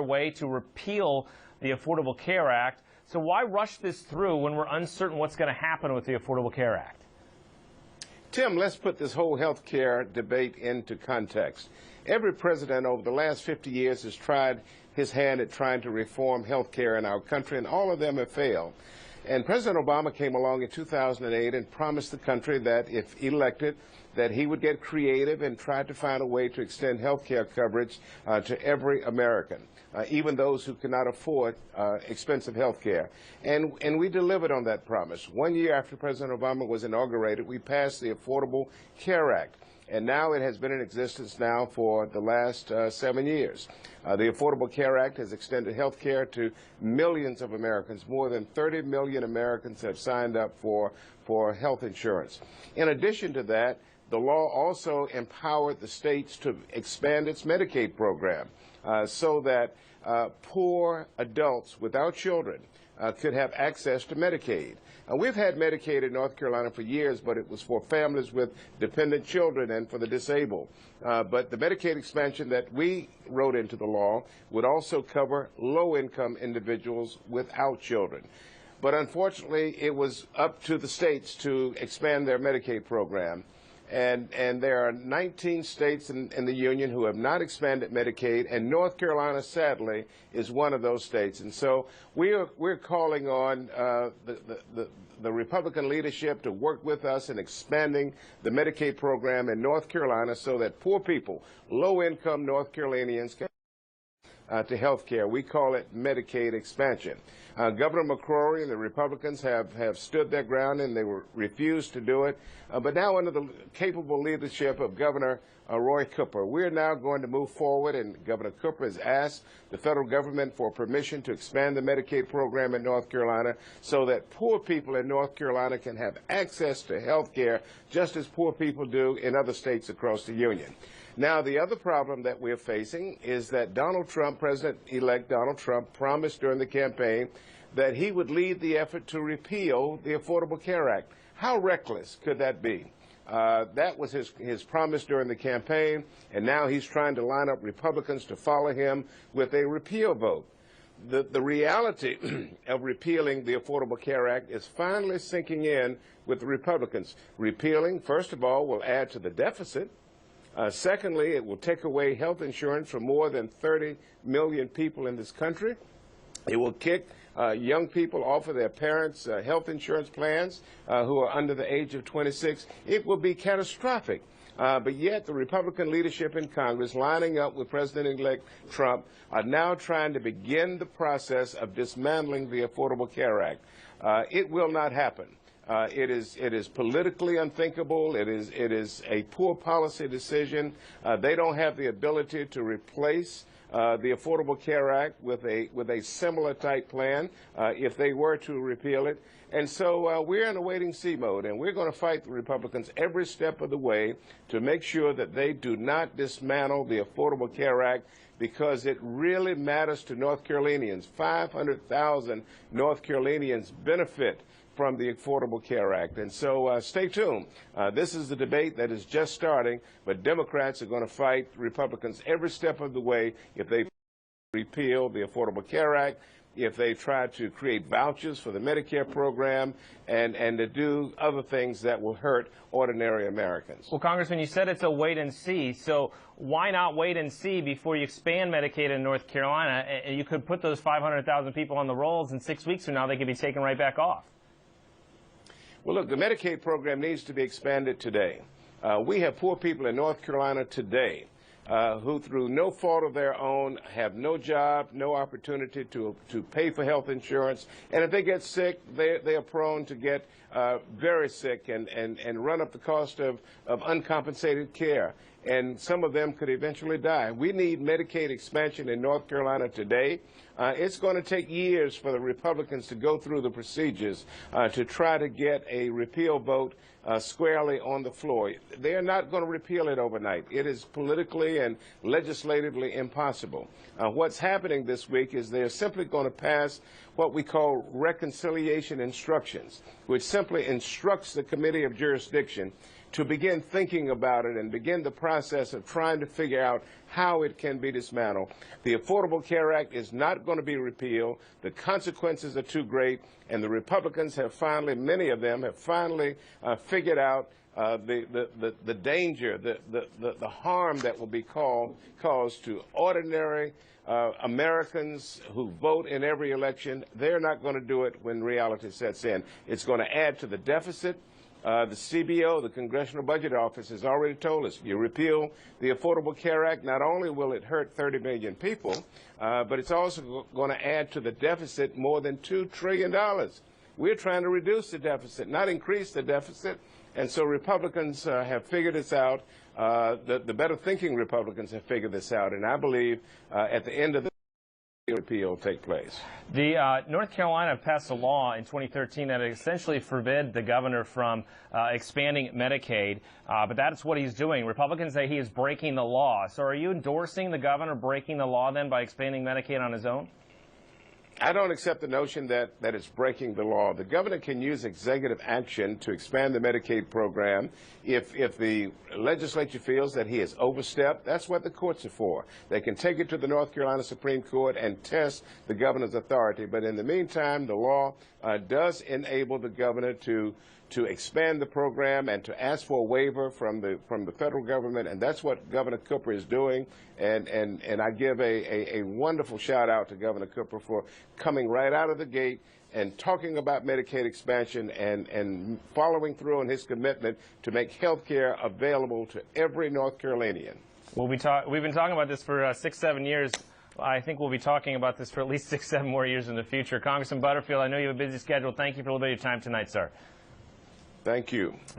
way to repeal the Affordable Care Act. So why rush this through when we're uncertain what's going to happen with the Affordable Care Act? Tim, let's put this whole health care debate into context. Every president over the last 50 years has tried his hand at trying to reform health care in our country, and all of them have failed. And President Obama came along in 2008 and promised the country that if elected, that he would get creative and try to find a way to extend health care coverage to every American, even those who cannot afford expensive health care. And we delivered on that promise. 1 year after President Obama was inaugurated, we passed the Affordable Care Act. And now it has been in existence now for the last 7 years. The Affordable Care Act has extended health care to millions of Americans. More than 30 million Americans have signed up for health insurance. In addition to that, the law also empowered the states to expand its Medicaid program so that poor adults without children could have access to Medicaid. We've had Medicaid in North Carolina for years, but it was for families with dependent children and for the disabled. But the Medicaid expansion that we wrote into the law would also cover low-income individuals without children. But unfortunately, it was up to the states to expand their Medicaid program. And there are 19 states in the union who have not expanded Medicaid, and North Carolina, sadly, is one of those states. And so we're calling on the Republican leadership to work with us in expanding the Medicaid program in North Carolina so that poor people, low-income North Carolinians, can to health care. We call it Medicaid expansion. Governor McCrory and the Republicans have stood their ground, and they refused to do it. But now under the capable leadership of Governor Roy Cooper, we're now going to move forward, and Governor Cooper has asked the federal government for permission to expand the Medicaid program in North Carolina so that poor people in North Carolina can have access to health care just as poor people do in other states across the union. Now, the other problem that we're facing is that Donald Trump, President-elect Donald Trump, promised during the campaign that he would lead the effort to repeal the Affordable Care Act. How reckless could that be? That was his promise during the campaign, and now he's trying to line up Republicans to follow him with a repeal vote. The reality of repealing the Affordable Care Act is finally sinking in with the Republicans. Repealing, first of all, will add to the deficit. Secondly, it will take away health insurance from more than 30 million people in this country. It will kick young people off of their parents' health insurance plans who are under the age of 26. It will be catastrophic. But yet the Republican leadership in Congress, lining up with President-elect Trump, are now trying to begin the process of dismantling the Affordable Care Act. It will not happen. It is politically unthinkable. It is a poor policy decision. They don't have the ability to replace the Affordable Care Act with a similar type plan if they were to repeal it. And so we're in a wait-and-see mode, and we're going to fight the Republicans every step of the way to make sure that they do not dismantle the Affordable Care Act, because it really matters to North Carolinians. 500,000 North Carolinians benefit from the Affordable Care Act. And so stay tuned. This is the debate that is just starting, but Democrats are going to fight Republicans every step of the way if they repeal the Affordable Care Act, if they try to create vouchers for the Medicare program, and to do other things that will hurt ordinary Americans. Well, Congressman, you said it's a wait and see, so why not wait and see before you expand Medicaid in North Carolina? You could put those 500,000 people on the rolls, and 6 weeks from now they could be taken right back off. Well, look, the Medicaid program needs to be expanded today. We have poor people in North Carolina today who, through no fault of their own, have no job, no opportunity to pay for health insurance. And if they get sick, they are prone to get very sick and run up the cost of uncompensated care. And some of them could eventually die. We need Medicaid expansion in North Carolina today. It's going to take years for the Republicans to go through the procedures to try to get a repeal vote squarely on the floor. They are not going to repeal it overnight. It is politically and legislatively impossible. What's happening this week is they're simply going to pass what we call reconciliation instructions, which simply instructs the Committee of Jurisdiction to begin thinking about it and begin the process of trying to figure out how it can be dismantled. The Affordable Care Act is not going to be repealed. The consequences are too great, and the Republicans have finally, many of them have finally figured out the danger, the harm that will be caused to ordinary Americans who vote in every election. They're not going to do it when reality sets in. It's going to add to the deficit. The CBO, the Congressional Budget Office, has already told us, you repeal the Affordable Care Act, not only will it hurt 30 million people, but it's also going to add to the deficit more than $2 trillion. We're trying to reduce the deficit, not increase the deficit. And so Republicans have figured this out. The better thinking Republicans have figured this out. And I believe at the end of the repeal will take place. The North Carolina passed a law in 2013 that essentially forbid the governor from expanding Medicaid, but that's what he's doing. Republicans say he is breaking the law. So are you endorsing the governor breaking the law then by expanding Medicaid on his own? I don't accept the notion that it's breaking the law. The governor can use executive action to expand the Medicaid program. If the legislature feels that he has overstepped, that's what the courts are for. They can take it to the North Carolina Supreme Court and test the governor's authority. But in the meantime, the law does enable the governor to expand the program and to ask for a waiver from the federal government, and that's what Governor Cooper is doing. And I give a wonderful shout out to Governor Cooper for coming right out of the gate and talking about Medicaid expansion and following through on his commitment to make health care available to every North Carolinian. Well, we've been talking about this for 6-7 years. I think we'll be talking about this for at least 6-7 more years in the future. Congressman Butterfield, I know you have a busy schedule. Thank you for a little bit of your time tonight, sir. Thank you.